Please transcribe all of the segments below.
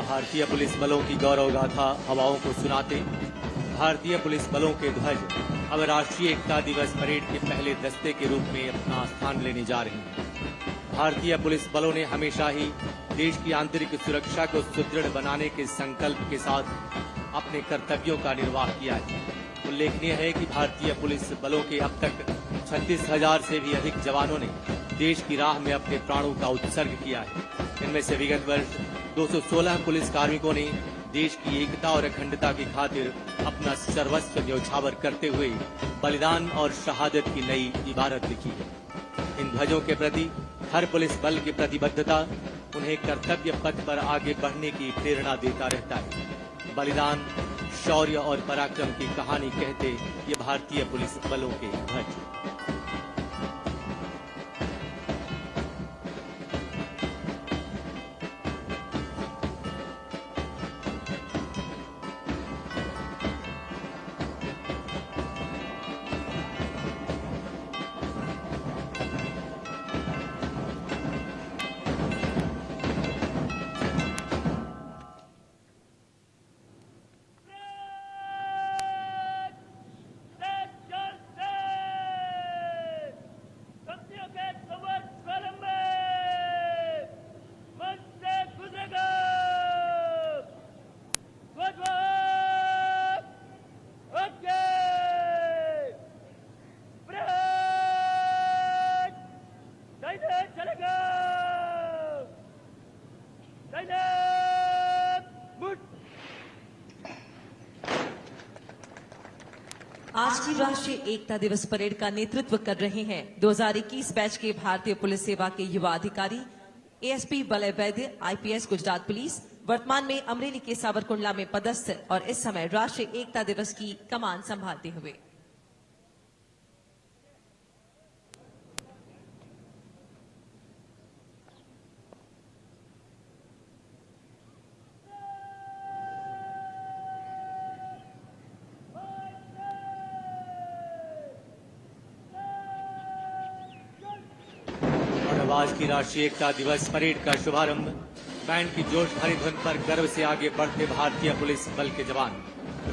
भारतीय पुलिस बलों की गौरव गाथा हवाओं को सुनाते भारतीय पुलिस बलों के ध्वज अब राष्ट्रीय एकता दिवस परेड के पहले दस्ते के रूप में अपना स्थान लेने जा रहे हैं। भारतीय पुलिस बलों ने हमेशा ही देश की आंतरिक सुरक्षा को सुदृढ़ बनाने के संकल्प के साथ अपने कर्तव्यों का निर्वाह किया है। उल्लेखनीय है कि भारतीय पुलिस बलों के अब तक 36,000 से भी अधिक जवानों ने देश की राह में अपने प्राणों का उत्सर्ग किया है। इनमें से विगत वर्ष 216 पुलिस कार्मिकों ने देश की एकता और अखंडता की खातिर अपना सर्वस्व न्यौछावर करते हुए बलिदान और शहादत की नई इबारत लिखी है। इन ध्वजों के प्रति हर पुलिस बल की प्रतिबद्धता उन्हें कर्तव्य पथ पर आगे बढ़ने की प्रेरणा देता रहता है। बलिदान, शौर्य और पराक्रम की कहानी कहते ये भारतीय पुलिस बलों के ध्वज। आज की राष्ट्रीय एकता दिवस परेड का नेतृत्व कर रहे हैं 2021 बैच के भारतीय पुलिस सेवा के युवा अधिकारी एएसपी वलय वैद्य आईपीएस गुजरात पुलिस, वर्तमान में अमरेली के सावरकुंडला में पदस्थ और इस समय राष्ट्रीय एकता दिवस की कमान संभालते हुए। आज की राष्ट्रीय एकता दिवस परेड का शुभारंभ बैंड की जोश भरी धुन पर गर्व से आगे बढ़ते भारतीय पुलिस बल के जवान।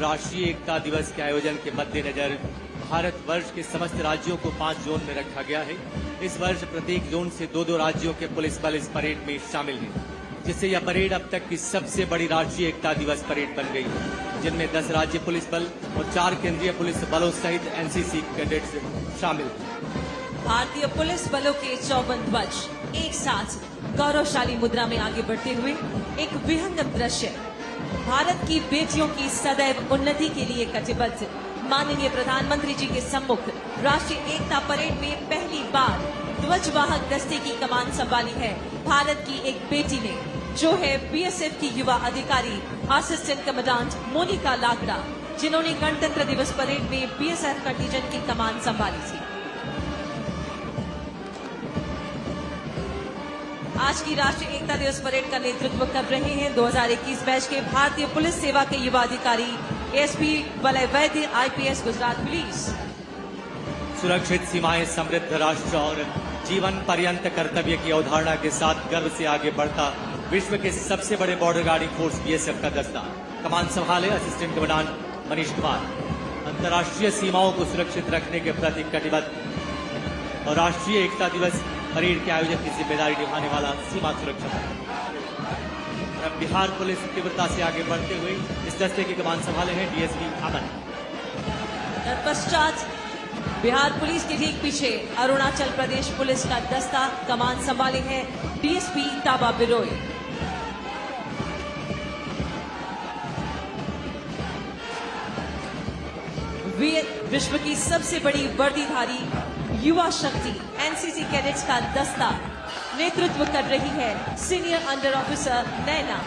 राष्ट्रीय एकता दिवस के आयोजन के मद्देनजर भारत वर्ष के समस्त राज्यों को 5 जोन में रखा गया है। इस वर्ष प्रत्येक जोन से 2-2 राज्यों के पुलिस बल इस परेड में शामिल हैं, जिससे यह परेड अब तक की सबसे बड़ी राष्ट्रीय एकता दिवस परेड बन गई है, जिनमें 10 राज्य पुलिस बल और 4 केंद्रीय पुलिस बलों सहित एनसीसी कैडेट्स शामिल हैं। भारतीय पुलिस बलों के 54 ध्वज एक साथ गौरवशाली मुद्रा में आगे बढ़ते हुए एक विहंगम दृश्य। भारत की बेटियों की सदैव उन्नति के लिए कटिबद्ध माननीय प्रधानमंत्री जी के सम्मुख राष्ट्रीय एकता परेड में पहली बार ध्वजवाहक दस्ते की कमान संभाली है भारत की एक बेटी ने, जो है बीएसएफ की युवा अधिकारी असिस्टेंट कमांडेंट मोनिका लाकड़ा, जिन्होंने गणतंत्र दिवस परेड में बीएसएफ कंटीजेंट की कमान संभाली थी। आज की राष्ट्रीय एकता दिवस परेड का नेतृत्व कर रहे हैं 2021 बैच के भारतीय पुलिस सेवा के युवा अधिकारी एएसपी वलय वैद्य आईपीएस गुजरात पुलिस। सुरक्षित सीमाएं, समृद्ध राष्ट्र और जीवन पर्यंत कर्तव्य की अवधारणा के साथ गर्व से आगे बढ़ता विश्व के सबसे बड़े बॉर्डर गार्डिंग फोर्स बीएसएफ का दस्ता। कमान संभाले असिस्टेंट कमांडेंट मनीष कुमार। अंतर्राष्ट्रीय सीमाओं को सुरक्षित रखने के प्रति कटिबद्ध और राष्ट्रीय एकता दिवस परेड के आयोजन की जिम्मेदारी निभाने वाला सीमा सुरक्षा बल। बिहार पुलिस तीव्रता से आगे बढ़ते हुए इस दस्ते की कमान संभाले हैं डीएसपी अमन। तत्पश्चात बिहार पुलिस के ठीक पीछे अरुणाचल प्रदेश पुलिस का दस्ता कमान संभाले हैं डीएसपी ताबा बिरोई। विश्व की सबसे बड़ी वर्दीधारी युवा शक्ति एनसीसी कैडेट्स का दस्ता नेतृत्व कर रही है सीनियर अंडर ऑफिसर नैना।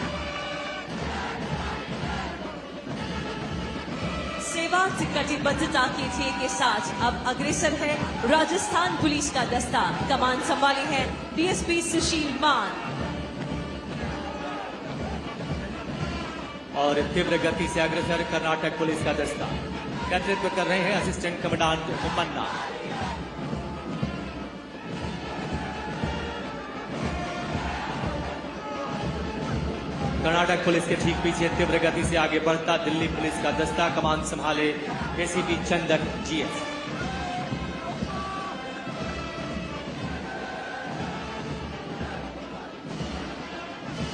सेवा से कटिबद्धता के ध्येय के साथ अब अग्रसर है राजस्थान पुलिस का दस्ता, कमान संभाली है डीएसपी सुशील मान। और तीव्र गति से अग्रसर कर्नाटक पुलिस का दस्ता, नेतृत्व कर रहे हैं असिस्टेंट कमांडेंट मुमन्ना। कर्नाटक पुलिस के ठीक पीछे तीव्र गति से आगे बढ़ता दिल्ली पुलिस का दस्ता, कमान संभाले एसीपी चंदन जीएस।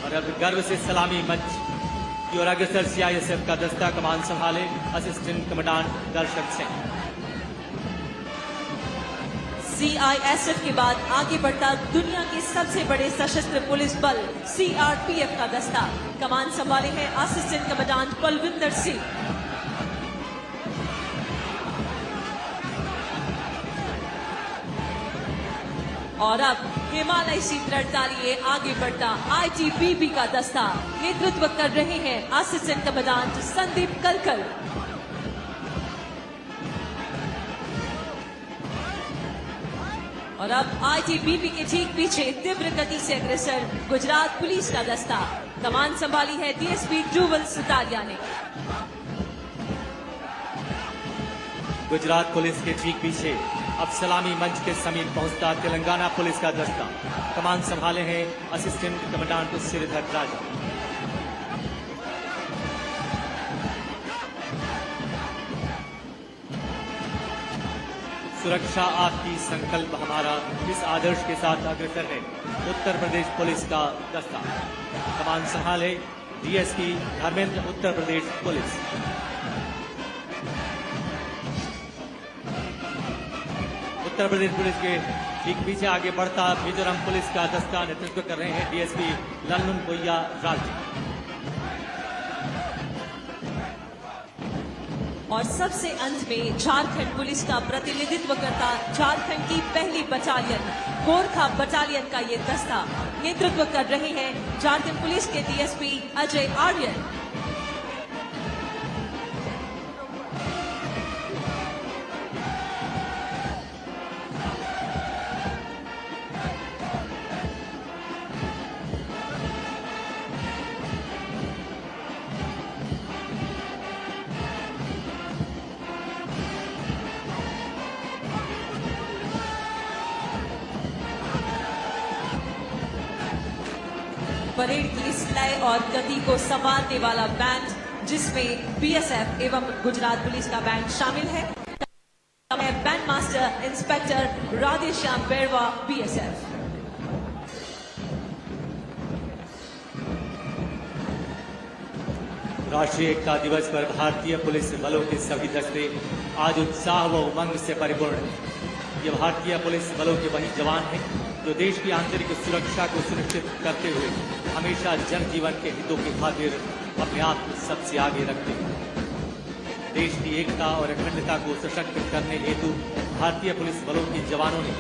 और अब गर्व से सलामी मंच की ओर अग्रसर सीआईएसएफ का दस्ता, कमान संभाले असिस्टेंट कमांडेंट दर्शक सिंह। सीआईएसएफ के बाद आगे बढ़ता दुनिया के सबसे बड़े सशस्त्र पुलिस बल सीआरपीएफ का दस्ता, कमान संभाले हैं असिस्टेंट कमांडेंट बलविंदर सिंह। और अब हिमालय से दृढ़ता लिए आगे बढ़ता आईटीबीपी का दस्ता, नेतृत्व कर रहे हैं असिस्टेंट कमांडेंट संदीप कलकल। और अब आईटीबीपी के ठीक पीछे तीव्र गति से अग्रसर गुजरात पुलिस का दस्ता, कमान संभाली है डीएसपी ध्रुवल सुतारिया ने। गुजरात पुलिस के ठीक पीछे अब सलामी मंच के समीप पहुंचता तेलंगाना पुलिस का दस्ता, कमान संभाले हैं असिस्टेंट कमांडेंट श्रीधर राजा। सुरक्षा आपकी संकल्प हमारा, इस आदर्श के साथ अग्रसर है उत्तर प्रदेश पुलिस का दस्ता, कमान संभाले DSP Dharmendra, Uttar Pradesh police. Uttar Pradesh police के ठीक पीछे आगे बढ़ता मिजोरम पुलिस का दस्ता, नेतृत्व कर रहे हैं डीएसपी लल्लुन बोया राज। और सबसे अंत में झारखंड पुलिस का प्रतिनिधित्व करता झारखंड की पहली बटालियन गोरखा बटालियन का ये दस्ता, नेतृत्व कर रहे हैं झारखंड पुलिस के डीएसपी अजय आर्यन। परेड की इस लय और गति को संभालने वाला बैंड, जिसमें बीएसएफ एवं गुजरात पुलिस का बैंड शामिल है, बैंड मास्टर इंस्पेक्टर राधेश्याम बेरवा, बीएसएफ। राष्ट्रीय एकता दिवस पर भारतीय पुलिस बलों के सभी दस्ते आज उत्साह व उमंग से परिपूर्ण हैं। ये भारतीय पुलिस बलों के वही जवान हैं जो देश की आंतरिक सुरक्षा को सुनिश्चित करते हुए हमेशा जनजीवन के हितों की खातिर अपने आप को सबसे आगे रखते हैं। देश की एकता और अखंडता को सशक्त करने हेतु भारतीय पुलिस बलों के जवानों ने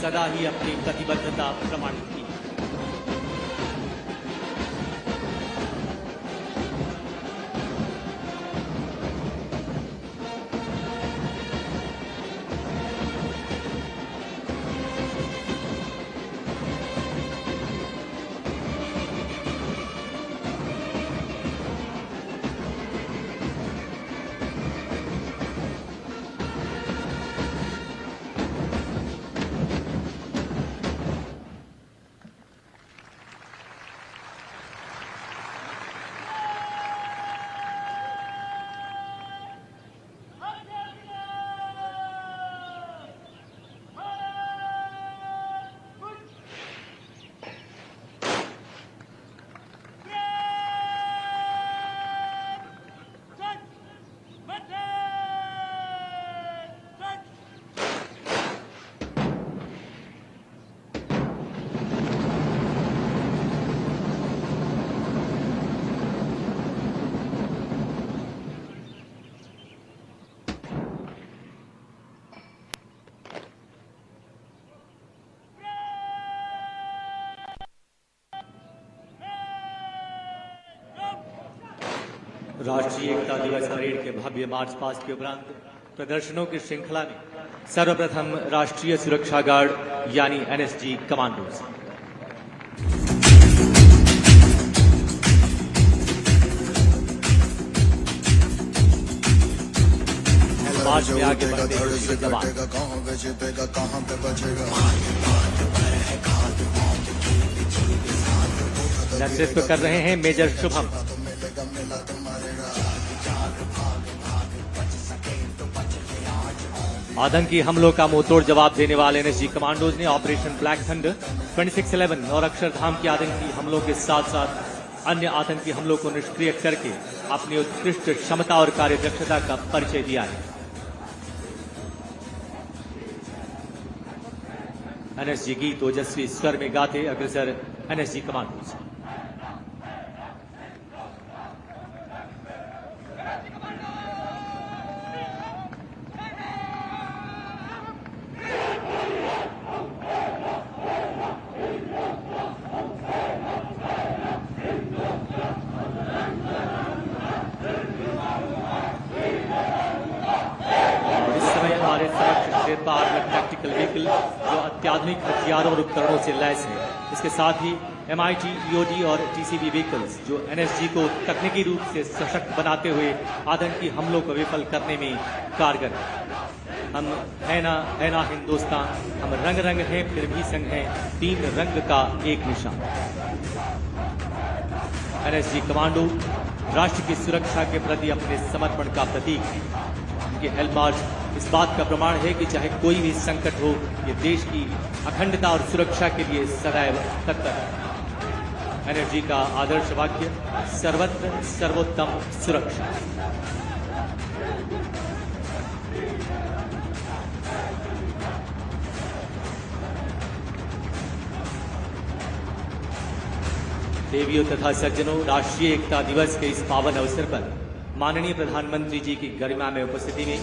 सदा ही अपनी प्रतिबद्धता प्रमाणित की। राष्ट्रीय एकता दिवस परेड के भव्य मार्च पास्ट के उपरांत प्रदर्शनों की श्रृंखला में सर्वप्रथम राष्ट्रीय सुरक्षा गार्ड यानी एनएसजी कमांडोज। मार्च में आगे बढ़ते हुए जवान नेतृत्व कर रहे हैं मेजर शुभम। आतंकी हमलों का मुंहतोड़ जवाब देने वाले एनएसजी कमांडोज ने ऑपरेशन ब्लैक थंडर, 26/11 और अक्षरधाम के आतंकी हमलों के साथ साथ अन्य आतंकी हमलों को निष्क्रिय करके अपनी उत्कृष्ट क्षमता और कार्यदक्षता का परिचय दिया है। एनएसजी गीत ओजस्वी स्वर में गाते अग्रसर एनएसजी कमांडोज। टैक्टिकल व्हीकल जो अत्याधुनिक हथियारों और उपकरणों से लैस है, इसके साथ ही MIT, EOD और TCB व्हीकल्स जो एनएसजी को तकनीकी रूप से सशक्त बनाते हुए आतंकी हमलों को विफल करने में कारगर है। हम है ना हिंदुस्तान, हम रंग रंग हैं फिर भी संग हैं, 3 रंग का एक निशान। एनएसजी कमांडो राष्ट्र की सुरक्षा के प्रति अपने समर्पण का प्रतीक है। उनके हेल्प मार्च इस बात का प्रमाण है कि चाहे कोई भी संकट हो, ये देश की अखंडता और सुरक्षा के लिए सदैव तत्पर है। एनएसजी का आदर्श वाक्य सर्वत्र सर्वोत्तम सुरक्षा। देवियों तथा सज्जनों, राष्ट्रीय एकता दिवस के इस पावन अवसर पर माननीय प्रधानमंत्री जी की गरिमा में उपस्थिति में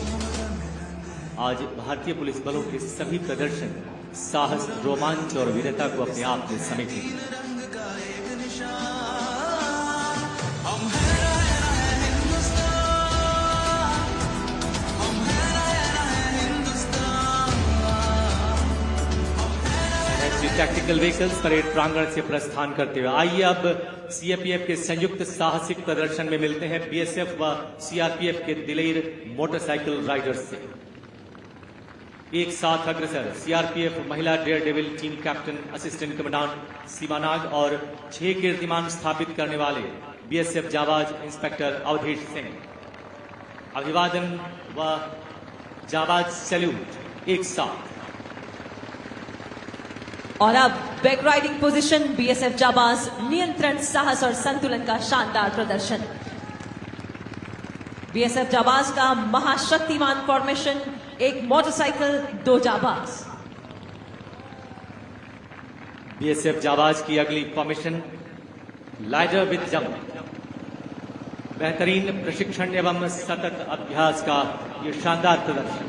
आज भारतीय पुलिस बलों के सभी प्रदर्शन साहस, रोमांच और वीरता को अपने आप में समेटे। टैक्टिकल व्हीकल्स परेड प्रांगण से प्रस्थान करते हुए आइए अब सीआरपीएफ के संयुक्त साहसिक प्रदर्शन में मिलते हैं बीएसएफ व सीआरपीएफ के दिलेर मोटरसाइकिल राइडर्स से। एक साथ अग्रसर सीआरपीएफ महिला dare devil team captain assistant commandant Seema Nag और 6 कीर्तिमान स्थापित करने वाले बीएसएफ जाबाज इंस्पेक्टर अवधेश सिंह। अभिवादन व जाबाज सैल्यूट एक साथ। और अब बैक राइडिंग पोजीशन बीएसएफ जाबाज, नियंत्रण, साहस और संतुलन का शानदार प्रदर्शन। बीएसएफ जाबाज का महाशक्तिमान फॉर्मेशन, एक मोटरसाइकिल, 2 जाबाज। बीएसएफ जाबाज की अगली फॉर्मेशन लाइडर विद जंप। बेहतरीन प्रशिक्षण एवं सतत अभ्यास का ये शानदार प्रदर्शन।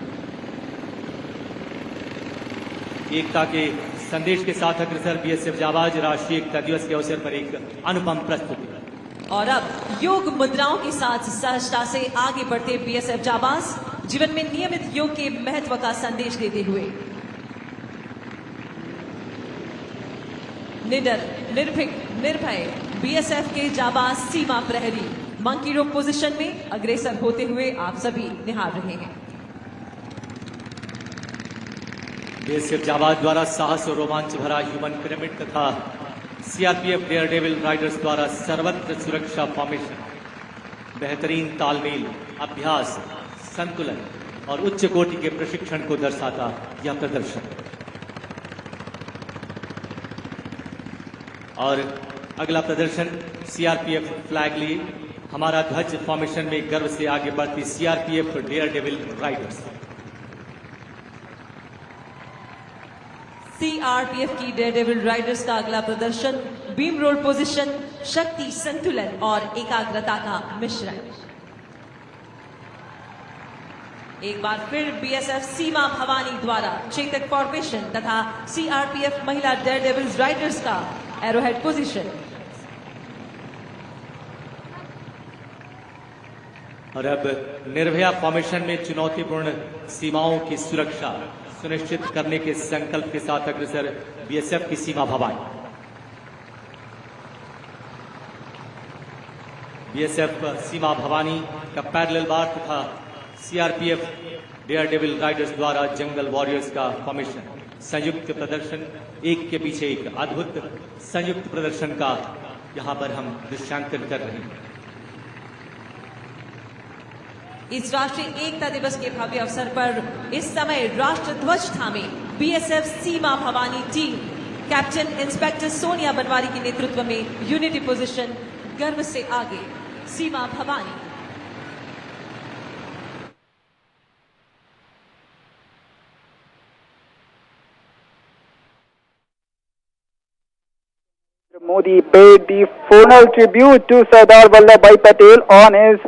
एकता के संदेश के साथ अग्रसर बीएसएफ जाबाज राष्ट्रीय एकता दिवस के अवसर पर एक अनुपम प्रस्तुति। और अब योग मुद्राओं के साथ सहजता से आगे बढ़ते बीएसएफ जाबाज जीवन में नियमित योग के महत्व का संदेश देते हुए निडर, निर्भीक, निर्भय बीएसएफ के जाबाज सीमा प्रहरी मंकी रोक पोजीशन में अग्रसर होते हुए आप सभी निहार रहे हैं। बीएसएफ जाबाज द्वारा साहस और रोमांच भरा ह्यूमन पिरामिड तथा सीआरपीएफ डेयर डेविल राइडर्स द्वारा सर्वत्र सुरक्षा फॉर्मेशन, बेहतरीन तालमेल, अभ्यास, संतुलन और उच्च कोटि के प्रशिक्षण को दर्शाता यह प्रदर्शन। और अगला प्रदर्शन सीआरपीएफ फ्लैग लिए हमारा ध्वज फॉर्मेशन में गर्व से आगे बढ़ती CRPF daredevil riders. CRPF की डेयर डेविल राइडर्स का अगला प्रदर्शन बीम रोल पोजीशन, शक्ति, संतुलन और एकाग्रता का मिश्रण। एक बार फिर बीएसएफ सीमा भवानी द्वारा चेतक फॉर्मेशन तथा सीआरपीएफ महिला डेयर डेविल्स राइडर्स का एरोहेड पोजीशन। और अब निर्भया फॉर्मेशन में चुनौतीपूर्ण सीमाओं की सुरक्षा सुनिश्चित करने के संकल्प के साथ अग्रसर बीएसएफ की सीमा भवानी। बीएसएफ सीमा भवानी का पैरेलल बार तथा सीआरपीएफ डेयर डेविल राइडर्स द्वारा जंगल वॉरियर्स का फॉर्मेशन, संयुक्त प्रदर्शन, एक के पीछे एक अद्भुत संयुक्त प्रदर्शन का यहाँ पर हम दृश्यांकन कर रहे हैं। इस राष्ट्रीय एकता दिवस के भव्य अवसर पर इस समय राष्ट्र ध्वज थामे BSF Seema Bhavani team captain inspector Sonia Banwari के नेतृत्व में यूनिटी पोजीशन गर्व से आगे सीमा Bhavani. Modi paid the funeral tribute to Sardar Vallabhbhai Patel on his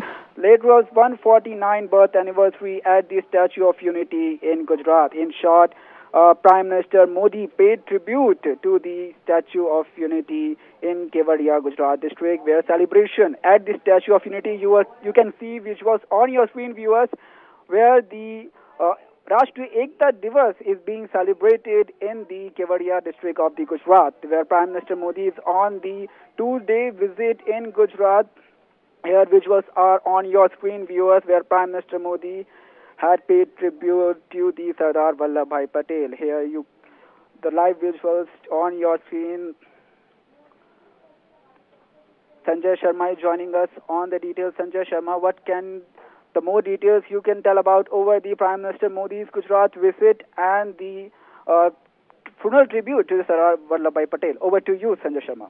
late was 149th birth anniversary at the Statue of Unity in Gujarat. In short, Prime Minister Modi paid tribute to the Statue of Unity in Kevadia, Gujarat district, where celebration at the Statue of Unity you can see, which was on your screen, viewers, where the Rashtriya Ekta Divas is being celebrated in the Kevadia district of the Gujarat, where Prime Minister Modi is on the 2-day visit in Gujarat. Here, which was on your screen, viewers, where Prime Minister Modi had paid tribute to the Sardar Vallabhbhai Patel. Here, the live visuals on your screen. Sanjay Sharma is joining us on the details. Sanjay Sharma, what can the more details you can tell about over the Prime Minister Modi's Gujarat visit and the funeral tribute to Sardar Vallabhbhai Patel? Over to you, Sanjay Sharma.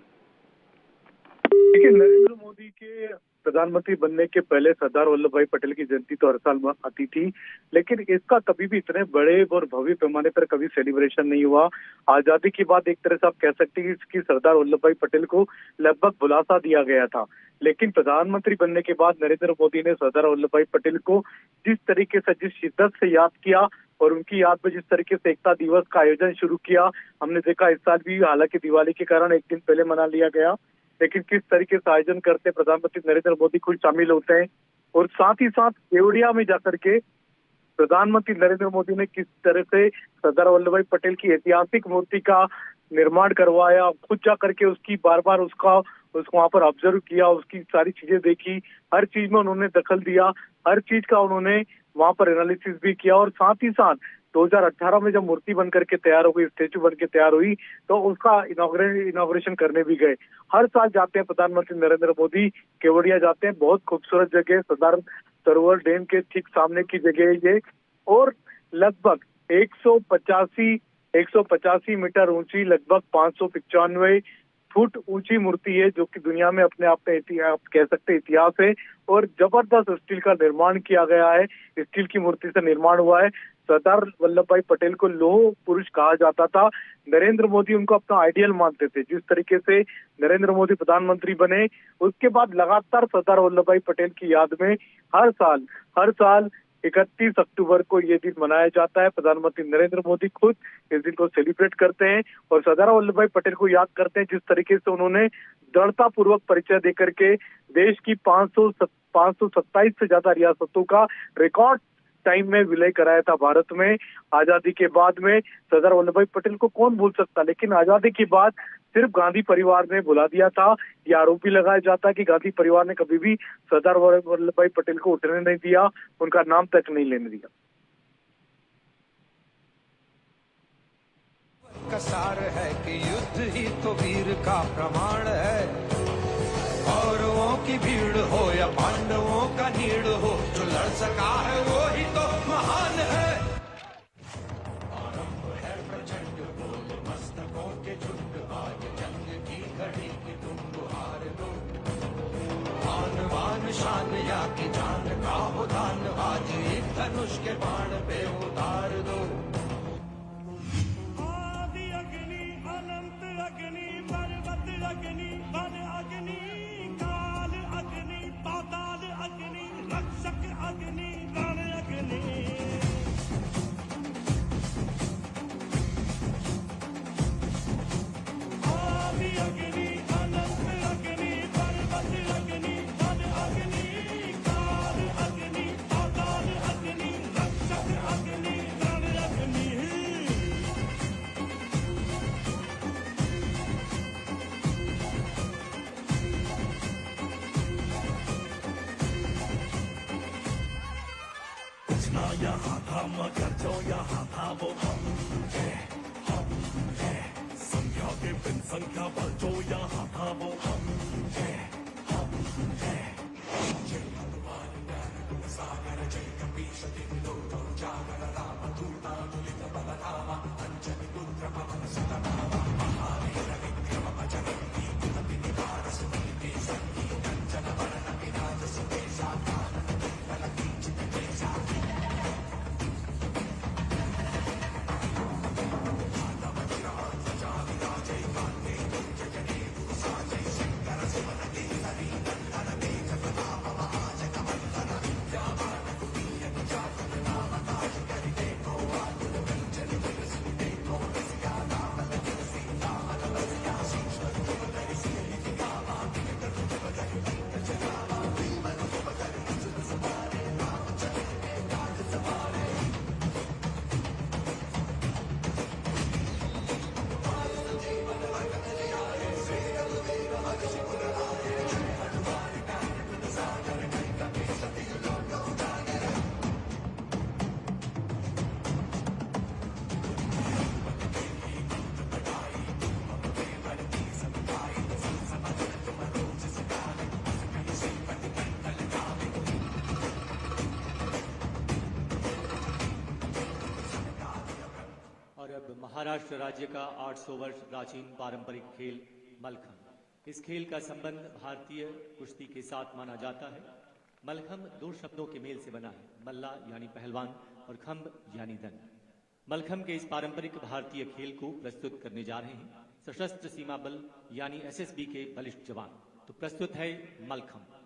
देखिए, नरेंद्र मोदी के प्रधानमंत्री बनने के पहले सरदार वल्लभ भाई पटेल की जयंती तो हर साल आती थी, लेकिन इसका कभी भी इतने बड़े और भव्य पैमाने पर कभी सेलिब्रेशन नहीं हुआ। आजादी के बाद एक तरह से आप कह सकते हैं कि सरदार वल्लभ भाई पटेल को लगभग भुलासा दिया गया था, लेकिन प्रधानमंत्री बनने के बाद नरेंद्र मोदी ने सरदार वल्लभ भाई पटेल को जिस तरीके से, जिस शिद्दत से याद किया और उनकी याद में जिस तरीके से एकता दिवस का आयोजन शुरू किया, हमने देखा इस साल भी, हालांकि दिवाली के कारण एक दिन पहले मना लिया गया, लेकिन किस तरीके से आयोजन करते प्रधानमंत्री नरेंद्र मोदी खुद शामिल होते हैं। और साथ ही साथ केवड़िया में जाकर के प्रधानमंत्री नरेंद्र मोदी ने किस तरह से सरदार वल्लभ भाई पटेल की ऐतिहासिक मूर्ति का निर्माण करवाया, खुद जा करके उसकी बार बार उसको वहां पर ऑब्जर्व किया, उसकी सारी चीजें देखी, हर चीज में उन्होंने दखल दिया, हर चीज का उन्होंने वहां पर एनालिसिस भी किया। और साथ ही साथ 2018 में जब मूर्ति बनकर के तैयार हो गई, स्टेचू बन के तैयार हुई, तो उसका इनॉग्रेशन करने भी गए। हर साल जाते हैं प्रधानमंत्री नरेंद्र मोदी, केवड़िया जाते हैं, बहुत खूबसूरत जगह, सरदार सरोवर डैम के ठीक सामने की जगह है ये, और लगभग 185 मीटर ऊंची, लगभग 595 फुट ऊंची मूर्ति है, जो कि दुनिया में अपने आप में कह सकते इतिहास है। और जबरदस्त स्टील का निर्माण किया गया है, स्टील की मूर्ति से निर्माण हुआ है। सरदार वल्लभ भाई पटेल को लौह पुरुष कहा जाता था, नरेंद्र मोदी उनको अपना आइडियल मानते थे। जिस तरीके से नरेंद्र मोदी प्रधानमंत्री बने, उसके बाद लगातार सरदार वल्लभ भाई पटेल की याद में हर साल 31 अक्टूबर को ये दिन मनाया जाता है। प्रधानमंत्री नरेंद्र मोदी खुद इस दिन को सेलिब्रेट करते हैं और सरदार वल्लभ भाई पटेल को याद करते हैं, जिस तरीके से उन्होंने दृढ़ता पूर्वक परिचय देकर के देश की 527 से ज्यादा रियासतों का रिकॉर्ड टाइम में विलय कराया था भारत में। आजादी के बाद में सरदार वल्लभ भाई पटेल को कौन भूल सकता, लेकिन आजादी के बाद सिर्फ गांधी परिवार ने भुला दिया था। यह आरोप भी लगाया जाता है कि गांधी परिवार ने कभी भी सरदार वल्लभ भाई पटेल को उठने नहीं दिया, उनका नाम तक नहीं लेने दिया। कसार है कि युद्ध ही तो वीर का प्रमाण है। कौरवों की भीड़ हो या पांडवों का नीड़ हो, जो लड़ सका है वो ही तो महान है। आरंभ है प्रचंड बोल मस्तकों के झुंड, आज जंग की घड़ी की तुम गुहार दो। आन बान शान या की जान का हो दान, आज एक धनुष के बाण पे उतार दो। आदि अग्नि अनंत अग्नि पर्वत अग्नि वन अग्नि काल अग्नि पाताल अग्नि रक्षक अग्नि रण अग्नि। आदि अग्नि अनंत अग्नि पर्वत अग्नि वन अग्नि काल अग्नि पाताल अग्नि रक्षक अग्नि रण अग्नि। ना यहाँ था मगर जो यहाँ था वो हम हैं। संख्या के बिन संख्या पर जो यहाँ था वो हम महाराष्ट्र राज्य का 800 वर्ष प्राचीन पारंपरिक खेल मलखंब। इस खेल का संबंध भारतीय कुश्ती के साथ माना जाता है। मलखंब दो शब्दों के मेल से बना है, मल्ला यानी पहलवान और खंब यानी दंड। मलखंब के इस पारंपरिक भारतीय खेल को प्रस्तुत करने जा रहे हैं सशस्त्र सीमा बल यानी एसएसबी के बलिष्ठ जवान। तो प्रस्तुत है मलखंब।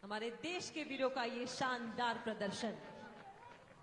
हमारे देश के वीरों का ये शानदार प्रदर्शन,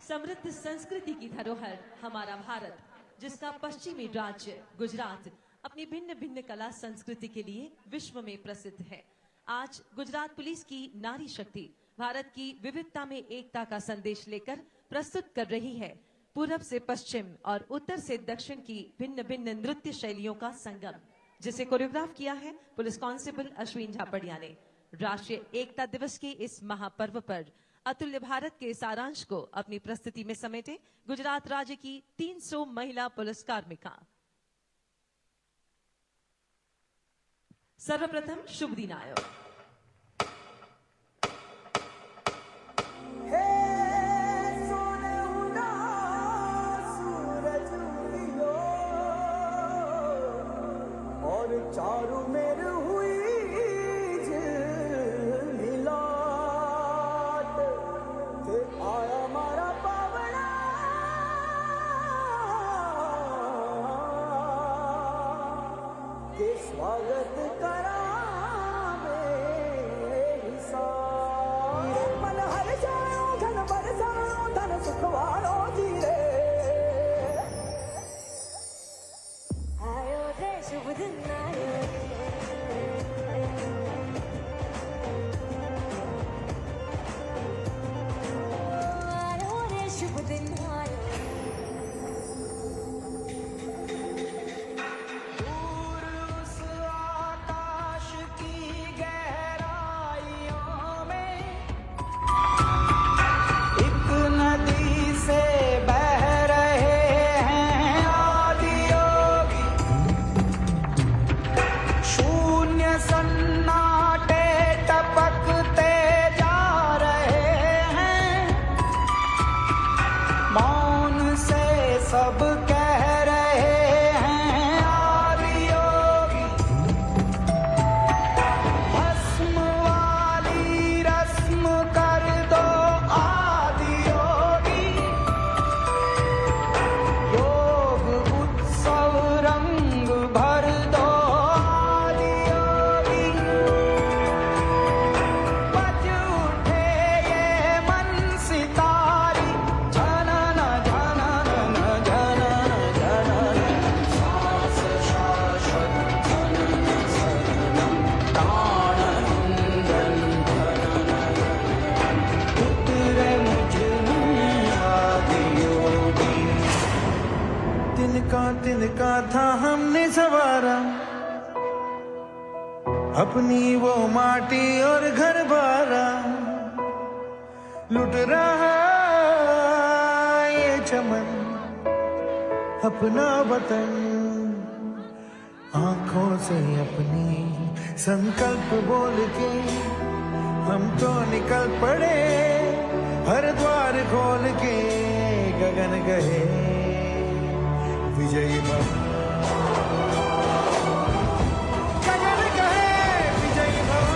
समृद्ध संस्कृति की धरोहर हमारा भारत, जिसका पश्चिमी राज्य गुजरात अपनी भिन्न भिन्न कला संस्कृति के लिए विश्व में प्रसिद्ध है। आज गुजरात पुलिस की नारी शक्ति भारत की विविधता में एकता का संदेश लेकर प्रस्तुत कर रही है पूरब से पश्चिम और उत्तर से दक्षिण की भिन्न भिन्न नृत्य शैलियों का संगम, जिसे कोरियोग्राफ किया है पुलिस कांस्टेबल अश्विन झापड़िया ने। राष्ट्रीय एकता दिवस के इस महापर्व पर अतुल्य भारत के सारांश को अपनी प्रस्तुति में समेटे गुजरात राज्य की 300 महिला पुलिस कार्मिका। सर्वप्रथम शुभ दिन आयो। चारों मेर हुई आया मारा पावड़ा के स्वागत करा मेरी साथ मन हर जाओ धन बरसाओ धन सुखवारो धीरे आयो रे शुभ दिन आयो अपनी वो माटी और घर बारा लुट रहा ये चमन, अपना वतन आंखों से अपनी संकल्प बोल के हम तो निकल पड़े, हर द्वार खोल के गगन गए विजयी भव। गगन गए विजयी भव।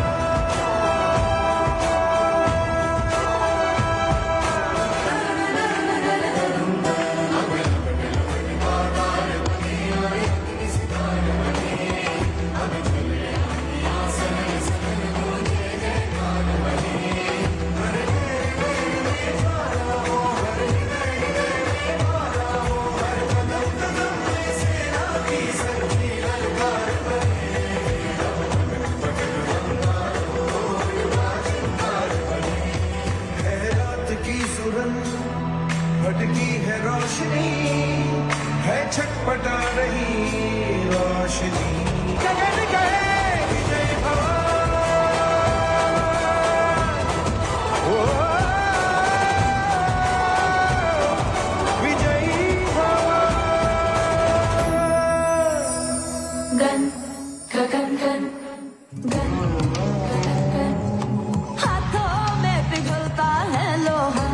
भटकी है रोशनी, है छटपटा रही रोशनी। गगन गए विजय भव। ओ विजयी भव। गन गगन गन गन गगन गन, हाथों में पिघलता है लोहा।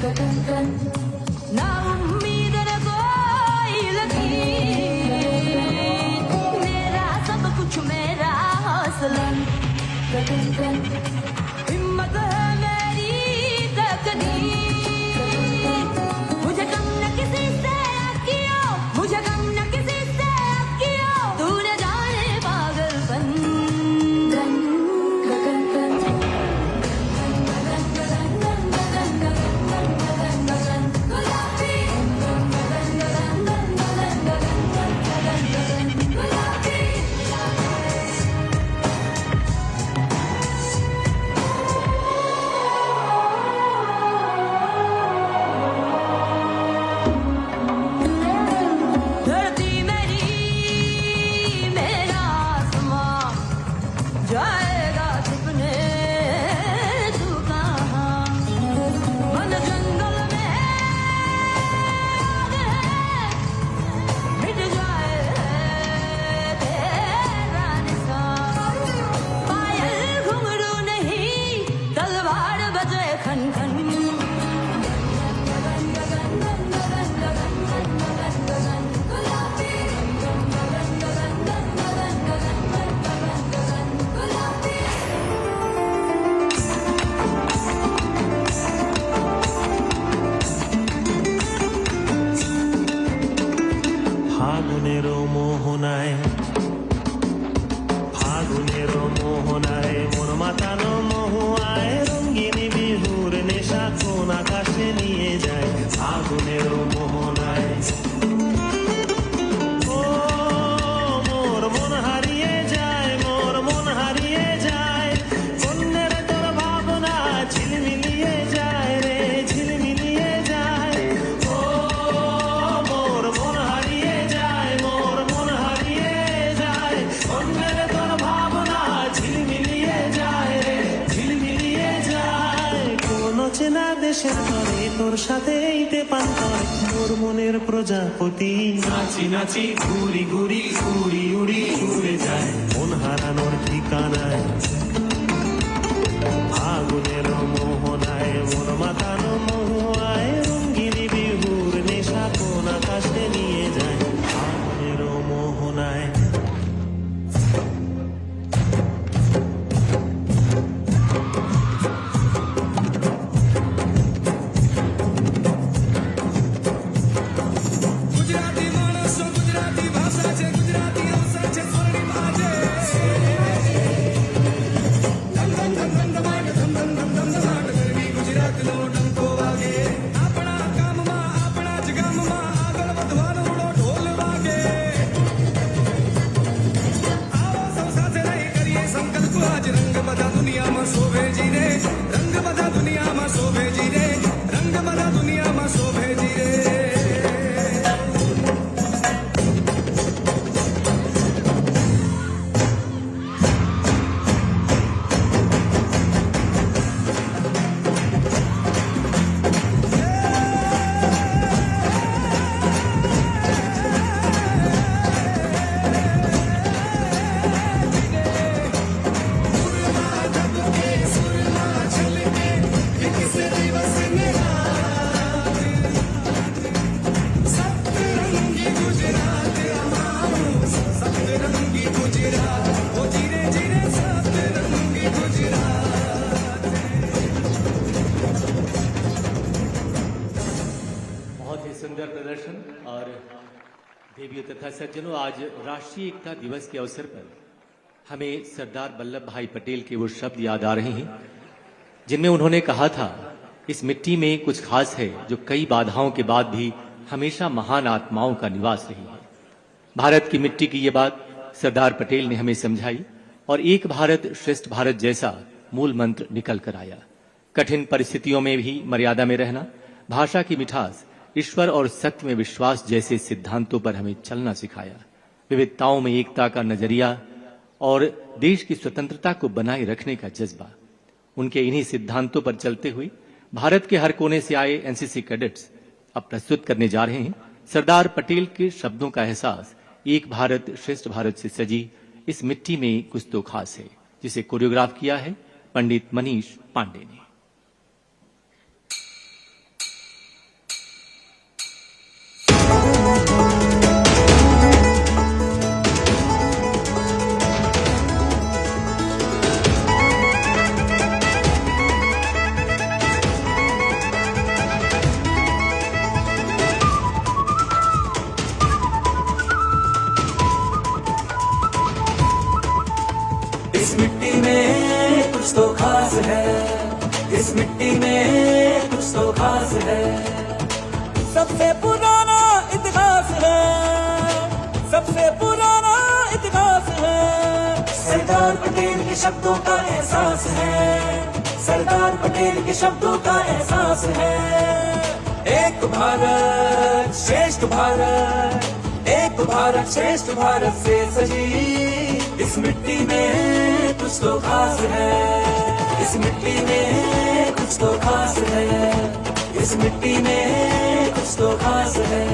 गगन गन ना उम्मीद न कोई लकीर, मेरा सब कुछ मेरा हौसला। गगन गन हिम्मत है मेरी तकदीर, मुझे कम न किसी से किया, मुझे कम न किसी से किया, तूने जाने पागलपन। गन गगन गन जाएगा छुपने तू कहाँ, मन जंगल में आग है, मिट जाए तेरा निशान। पायल घुंघरू नहीं, तलवार बजे खन खन। ফাগুনেরও মোহনায়, ফাগুনেরও মোহনায় মন মাতানো মহুয়ায়, রঙ্গিনী বিহুর নেশা কোন আকাশে নিয়ে যায়। ফাগুনেরও মোহনায় ও মোর মন হারিয়ে যায়, মোর মন হারিয়ে যায়, অন্যের তোর ভাবনা ঝিলমিলিয়ে যায় রে, ঝিলমিলিয়ে যায়। ও মোর মন হারিয়ে যায়, মোর মন হারিয়ে যায়, অন্যের তোর ভাবনা ঝিলমিলিয়ে যায় রে, ঝিলমিলিয়ে যায়। কোন চেনা দেশের তরে তোর সাথে এইতে পান করে, তোর মনের প্রজাপতি নাচি নাচি ঘুরি ঘুরি উড়ি উড়ি উড়ে যায়, মন হারানোর ঠিকানায়। ফাগুনের মোহনায় মন মাতানো মহুয়ায়, রঙ্গিনী বিহুর নেশা কোন আকাশে নিয়ে যায়। ফাগুনের মোহনায় ગુજરાતી માણસો ગુજરાતી ભાષા છે, ગુજરાતી देवियों तथा सज्जनों, आज राष्ट्रीय एकता दिवस के अवसर पर हमें सरदार वल्लभ भाई पटेल के वो शब्द याद आ रहे हैं जिनमें उन्होंने कहा था, इस मिट्टी में कुछ खास है जो कई बाधाओं के बाद भी हमेशा महान आत्माओं का निवास रही है। भारत की मिट्टी की ये बात सरदार पटेल ने हमें समझाई और एक भारत श्रेष्ठ भारत जैसा मूल मंत्र निकल कर आया। कठिन परिस्थितियों में भी मर्यादा में रहना, भाषा की मिठास, ईश्वर और सत्य में विश्वास जैसे सिद्धांतों पर हमें चलना सिखाया। विविधताओं में एकता का नजरिया और देश की स्वतंत्रता को बनाए रखने का जज्बा, उनके इन्हीं सिद्धांतों पर चलते हुए भारत के हर कोने से आए एनसीसी कैडेट्स अब प्रस्तुत करने जा रहे हैं सरदार पटेल के शब्दों का एहसास। एक भारत श्रेष्ठ भारत से सजी इस मिट्टी में कुछ तो खास है, जिसे कोरियोग्राफ किया है पंडित मनीष पांडे ने। इस मिट्टी में कुछ तो खास है, इस मिट्टी में कुछ तो खास है। सबसे पुराना इतिहास है, सबसे पुराना इतिहास है। सरदार पटेल के शब्दों का एहसास है, सरदार पटेल के शब्दों का एहसास है। एक भारत श्रेष्ठ भारत, एक भारत श्रेष्ठ भारत से सजी इस मिट्टी में कुछ तो खास है, इस मिट्टी में कुछ तो खास है, इस मिट्टी में कुछ तो खास है।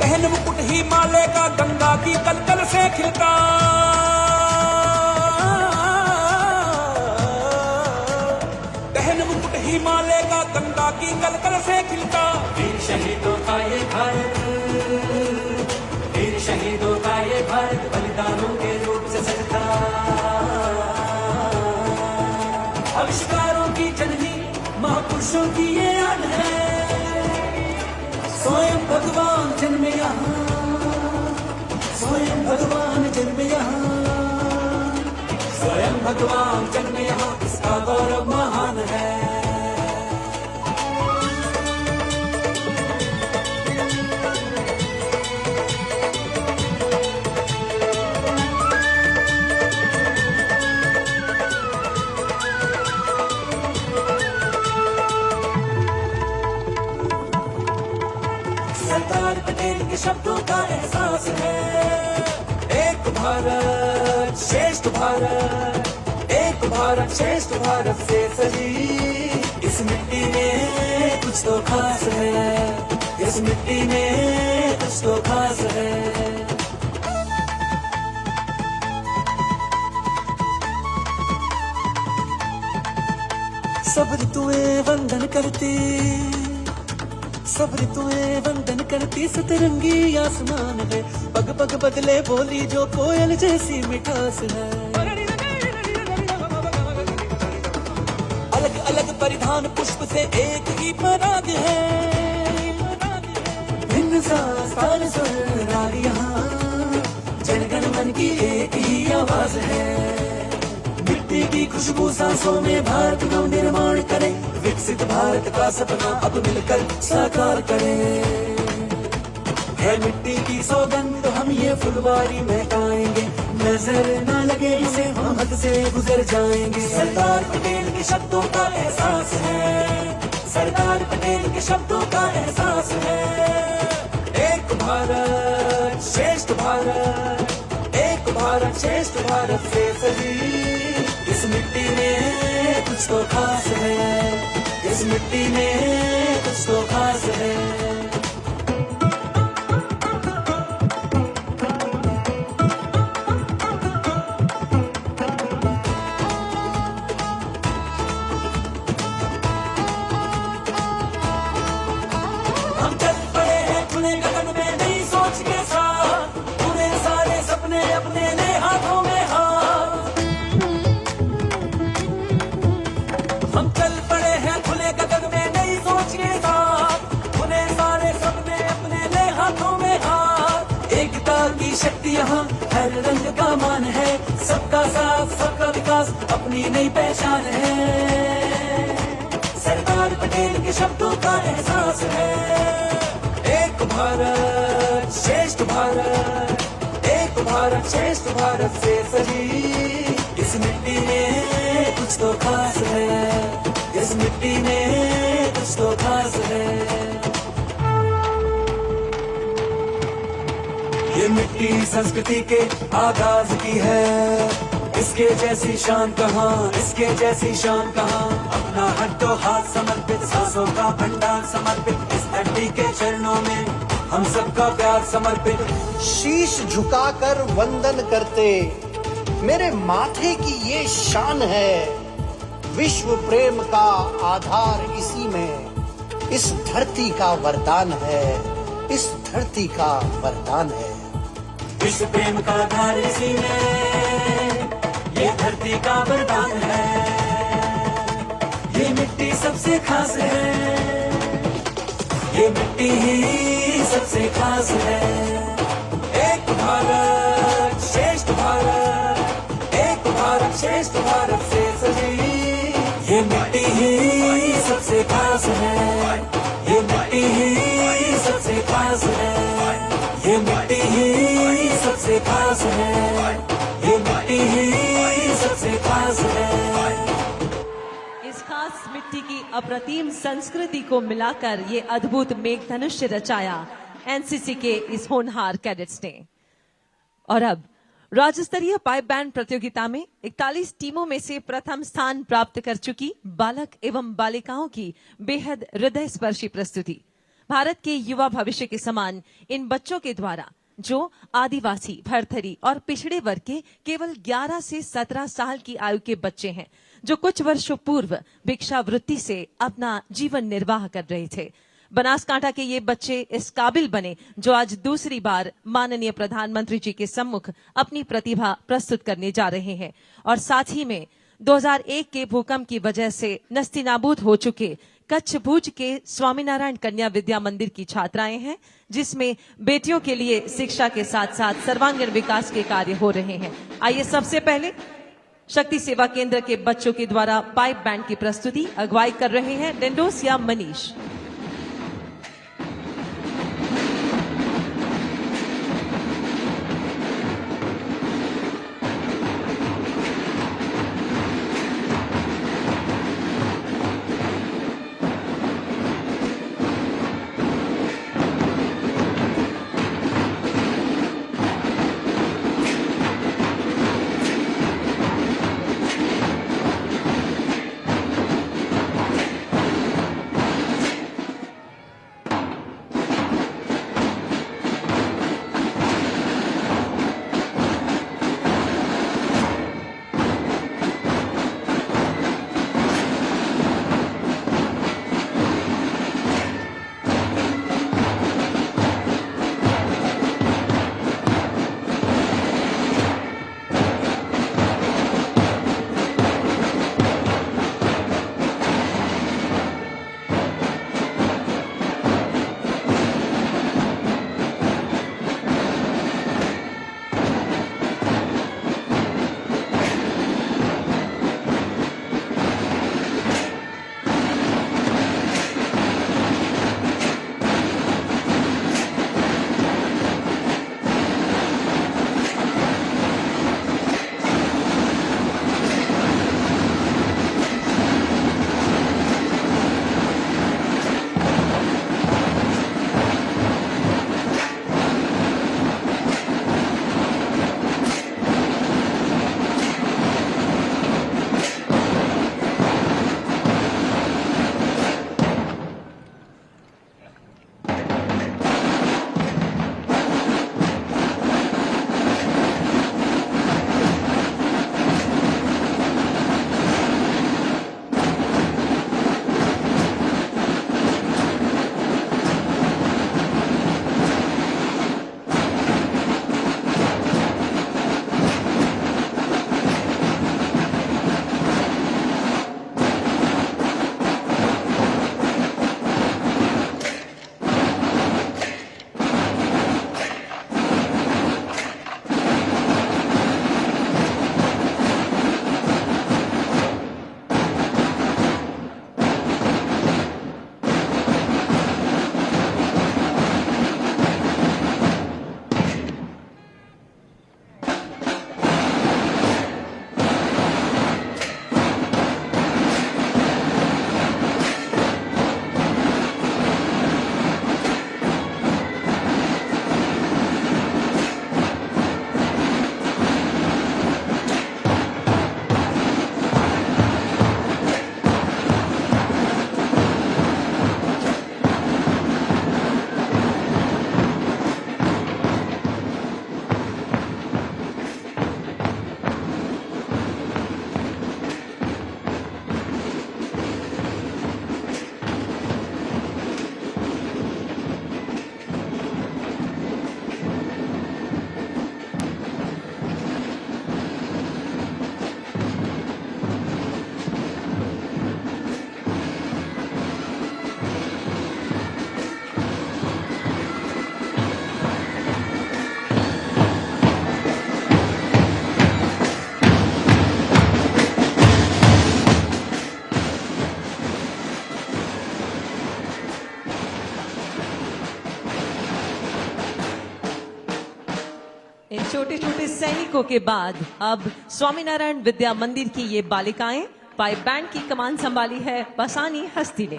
पहन मुकुट हिमालय का गंगा की कलकल से खिलता, पहन मुकुट हिमालय का गंगा की कलकल से खिलता। वीर शहीदों का ये भारत, वीर शहीदों का ये भारत बलिदानों के रूप से सजता। आविष्कारों की जननी महापुरुषों की ये याद है। स्वयं भगवान जन्मे यहाँ, स्वयं भगवान जन्मे यहाँ, स्वयं भगवान जन्मे यहाँ, इसका गौरव महान है। सरदार पटेल के शब्दों का एहसास है। एक भारत श्रेष्ठ भारत, एक भारत श्रेष्ठ भारत से सजी इस मिट्टी में कुछ तो खास है, इस मिट्टी में कुछ तो खास है। सब ऋतुएं वंदन करती, सब ऋतुएं वंदन करती, सतरंगी आसमान है। पग पग बदले बोली जो कोयल जैसी मिठास है। अलग अलग परिधान पुष्प से एक ही पराग है। भिन्न सा स्थान स्वर राग यहाँ, जनगण मन की एक ही आवाज है। मिट्टी की खुशबू सांसों में भारत नव निर्माण करे, विकसित भारत का सपना अब मिलकर साकार करें। है मिट्टी की सौगंध हम ये फुलवारी महकाएंगे, नजर न लगे इसे हम हद से गुजर जाएंगे। सरदार पटेल के शब्दों का एहसास है, सरदार पटेल के शब्दों का एहसास है। एक भारत श्रेष्ठ भारत, एक भारत श्रेष्ठ भारत से सजी इस मिट्टी में कुछ तो खास है, इस मिट्टी में कुछ तो खास है। अपनी नई पहचान है, सरदार पटेल के शब्दों का एहसास है। एक भारत श्रेष्ठ भारत, एक भारत श्रेष्ठ भारत से सजी इस मिट्टी में कुछ तो खास है, इस मिट्टी में कुछ तो खास है। ये मिट्टी संस्कृति के आगाज की है, इसके जैसी शान कहाँ, इसके जैसी शान कहाँ। अपना हड्डों हाथ समर्पित, सांसों का भंडार समर्पित, इस धरती के चरणों में हम सबका प्यार समर्पित। शीश झुकाकर वंदन करते, मेरे माथे की ये शान है। विश्व प्रेम का आधार इसी में, इस धरती का वरदान है, इस धरती का वरदान है। विश्व प्रेम का आधार इसी में, ये धरती का वरदान है। ये मिट्टी सबसे खास है, ये मिट्टी ही सबसे खास है। एक भारत श्रेष्ठ भारत, एक भारत श्रेष्ठ भारत से सजी ये मिट्टी ही सबसे खास है, ये मिट्टी ही सबसे खास है, ये मिट्टी ही सबसे खास है, ये मिट्टी ही सबसे खास है। इस खास मिट्टी की अप्रतिम संस्कृति को मिलाकर ये अद्भुत मेघधनुष्य रचाया एनसीसी के इस होनहार कैडेट्स ने। और अब राज्य स्तरीय पाइप बैंड प्रतियोगिता में 41 टीमों में से प्रथम स्थान प्राप्त कर चुकी बालक एवं बालिकाओं की बेहद हृदय स्पर्शी प्रस्तुति। भारत के युवा भविष्य के समान इन बच्चों के द्वारा, जो आदिवासी, भरथरी और पिछड़े वर्ग के केवल 11 से 17 साल की आयु के बच्चे हैं, जो कुछ वर्षों पूर्व भिक्षावृत्ति से अपना जीवन निर्वाह कर रहे थे। बनासकांठा के ये बच्चे इस काबिल बने जो आज दूसरी बार माननीय प्रधानमंत्री जी के सम्मुख अपनी प्रतिभा प्रस्तुत करने जा रहे हैं। और साथ ही में 2001 के भूकंप की वजह से नस्तिनाबूद हो चुके कच्छ भुज के स्वामीनारायण कन्या विद्या मंदिर की छात्राएं हैं, जिसमें बेटियों के लिए शिक्षा के साथ साथ सर्वांगीण विकास के कार्य हो रहे हैं। आइए सबसे पहले शक्ति सेवा केंद्र के बच्चों के द्वारा पाइप बैंड की प्रस्तुति अगुवाई कर रहे हैं डेंडोसिया मनीष। छोटे छोटे सैनिकों के बाद अब स्वामीनारायण विद्या मंदिर की ये बालिकाएं पाइप बैंड की कमान संभाली है पसानी हस्ती ने।